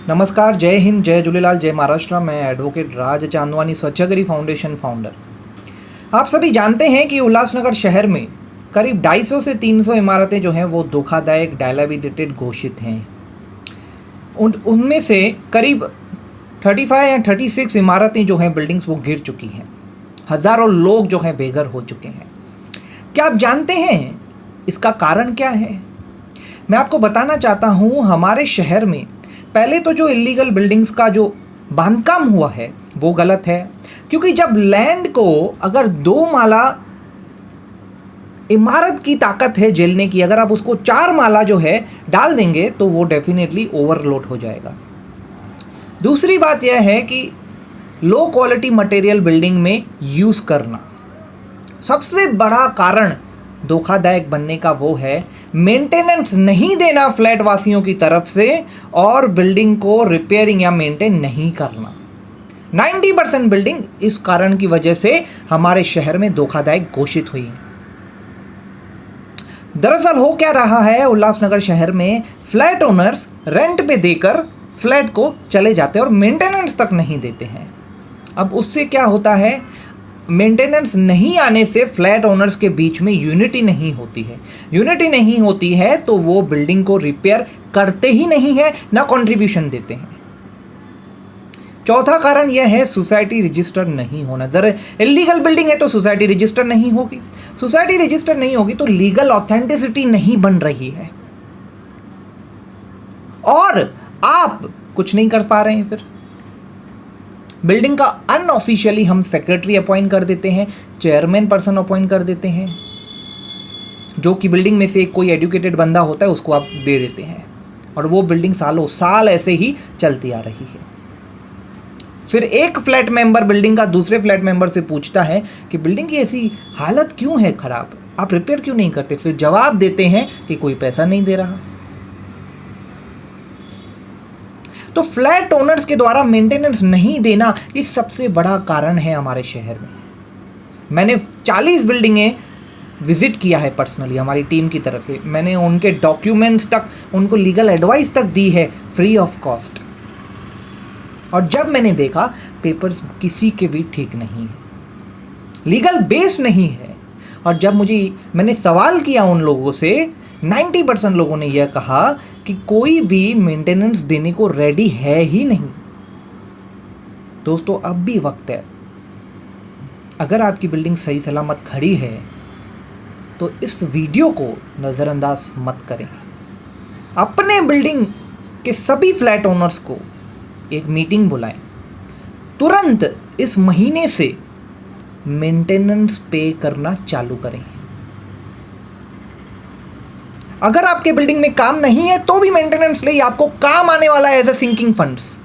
नमस्कार, जय हिंद, जय झूलेलाल, जय महाराष्ट्र। मैं एडवोकेट राज चांदवानी, स्वच्छाग्रही फाउंडेशन फाउंडर। आप सभी जानते हैं कि उल्लासनगर शहर में करीब 250 से 300 इमारतें जो हैं वो धोखादायक डायलाबिडेटेड घोषित हैं। उनमें से करीब 35 या 36 इमारतें जो हैं बिल्डिंग्स वो गिर चुकी हैं। हज़ारों लोग जो हैं बेघर हो चुके हैं। क्या आप जानते हैं इसका कारण क्या है? मैं आपको बताना चाहता हूँ। हमारे शहर में पहले तो जो इलीगल बिल्डिंग्स का जो बांधकाम हुआ है वो गलत है, क्योंकि जब लैंड को अगर 2 माला इमारत की ताकत है झेलने की, अगर आप उसको 4 माला जो है डाल देंगे तो वो डेफिनेटली ओवरलोड हो जाएगा। दूसरी बात यह है कि लो क्वालिटी मटेरियल बिल्डिंग में यूज़ करना। सबसे बड़ा कारण धोखादायक बनने का वो है मेंटेनेंस नहीं देना फ्लैट वासियों की तरफ से, और बिल्डिंग को रिपेयरिंग या मेंटेन नहीं करना। 90% बिल्डिंग इस कारण की वजह से हमारे शहर में धोखादायक घोषित हुई। दरअसल हो क्या रहा है, उल्लासनगर शहर में फ्लैट ओनर्स रेंट पे देकर फ्लैट को चले जाते हैं और मेंटेनेंस तक नहीं देते हैं। अब उससे क्या होता है, मेंटेनेंस नहीं आने से फ्लैट ओनर्स के बीच में यूनिटी नहीं होती है। यूनिटी नहीं होती है तो वो बिल्डिंग को रिपेयर करते ही नहीं है, ना कंट्रीब्यूशन देते हैं। चौथा कारण यह है सोसाइटी रजिस्टर नहीं होना। जरा इलीगल बिल्डिंग है तो सोसाइटी रजिस्टर नहीं होगी। सोसाइटी रजिस्टर नहीं होगी तो लीगल ऑथेंटिसिटी नहीं बन रही है, और आप कुछ नहीं कर पा रहे हैं। फिर बिल्डिंग का अनऑफिशियली हम सेक्रेटरी अपॉइंट कर देते हैं, चेयरमैन पर्सन अपॉइंट कर देते हैं, जो कि बिल्डिंग में से कोई एजुकेटेड बंदा होता है उसको आप दे देते हैं, और वो बिल्डिंग सालों साल ऐसे ही चलती आ रही है। फिर एक फ्लैट मेंबर बिल्डिंग का दूसरे फ्लैट मेंबर से पूछता है कि बिल्डिंग की ऐसी हालत क्यों है खराब, आप रिपेयर क्यों नहीं करते? फिर जवाब देते हैं कि कोई पैसा नहीं दे रहा। तो फ्लैट ओनर्स के द्वारा मेंटेनेंस नहीं देना ये सबसे बड़ा कारण है हमारे शहर में। मैंने 40 बिल्डिंगें विजिट किया है पर्सनली हमारी टीम की तरफ से। मैंने उनके डॉक्यूमेंट्स तक, उनको लीगल एडवाइस तक दी है फ्री ऑफ कॉस्ट। और जब मैंने देखा पेपर्स किसी के भी ठीक नहीं है, लीगल बेस नहीं है, और जब मैंने सवाल किया उन लोगों से, 90% लोगों ने यह कहा कि कोई भी मेंटेनेंस देने को रेडी है ही नहीं। दोस्तों, अब भी वक्त है। अगर आपकी बिल्डिंग सही सलामत खड़ी है तो इस वीडियो को नज़रअंदाज मत करें। अपने बिल्डिंग के सभी फ्लैट ओनर्स को एक मीटिंग बुलाएं। तुरंत इस महीने से मेंटेनेंस पे करना चालू करें। अगर आपके बिल्डिंग में काम नहीं है तो भी मेंटेनेंस ले, आपको काम आने वाला है एज ए सिंकिंग फंड्स।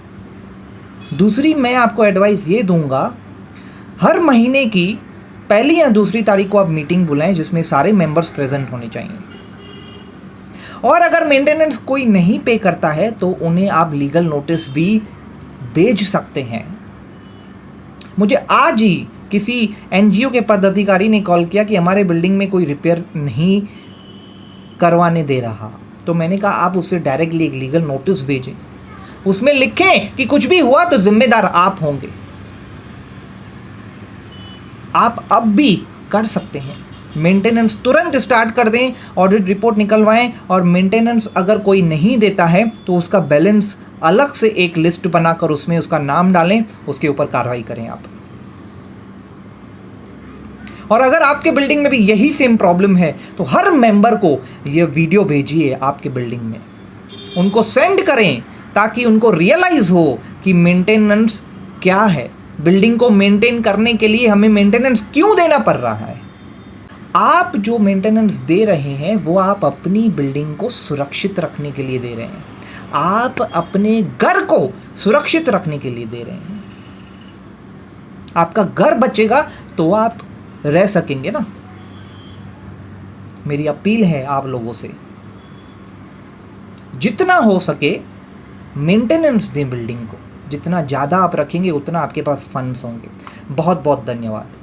दूसरी मैं आपको एडवाइस ये दूंगा, हर महीने की पहली या दूसरी तारीख को आप मीटिंग बुलाएं जिसमें सारे मेंबर्स प्रेजेंट होने चाहिए। और अगर मेंटेनेंस कोई नहीं पे करता है तो उन्हें आप लीगल नोटिस भी भेज सकते हैं। मुझे आज ही किसी एनजीओ के पदाधिकारी ने कॉल किया कि हमारे बिल्डिंग में कोई रिपेयर नहीं करवाने दे रहा। तो मैंने कहा आप उससे डायरेक्टली एक लीगल नोटिस भेजें, उसमें लिखें कि कुछ भी हुआ तो जिम्मेदार आप होंगे। आप अब भी कर सकते हैं। मेंटेनेंस तुरंत स्टार्ट कर दें, ऑडिट रिपोर्ट निकलवाएं, और मेंटेनेंस अगर कोई नहीं देता है तो उसका बैलेंस अलग से एक लिस्ट बनाकर उसमें उसका नाम डालें, उसके ऊपर कार्रवाई करें आप। और अगर आपके बिल्डिंग में भी यही सेम प्रॉब्लम है तो हर मेंबर को ये वीडियो भेजिए आपके बिल्डिंग में, उनको सेंड करें ताकि उनको रियलाइज हो कि मेंटेनेंस क्या है। बिल्डिंग को मेंटेन करने के लिए हमें मेंटेनेंस क्यों देना पड़ रहा है। आप जो मेंटेनेंस दे रहे हैं वो आप अपनी बिल्डिंग को सुरक्षित रखने के लिए दे रहे हैं, आप अपने घर को सुरक्षित रखने के लिए दे रहे हैं। आपका घर बचेगा तो आप रह सकेंगे ना। मेरी अपील है आप लोगों से, जितना हो सके मेंटेनेंस दें बिल्डिंग को। जितना ज़्यादा आप रखेंगे उतना आपके पास फंड्स होंगे। बहुत बहुत धन्यवाद।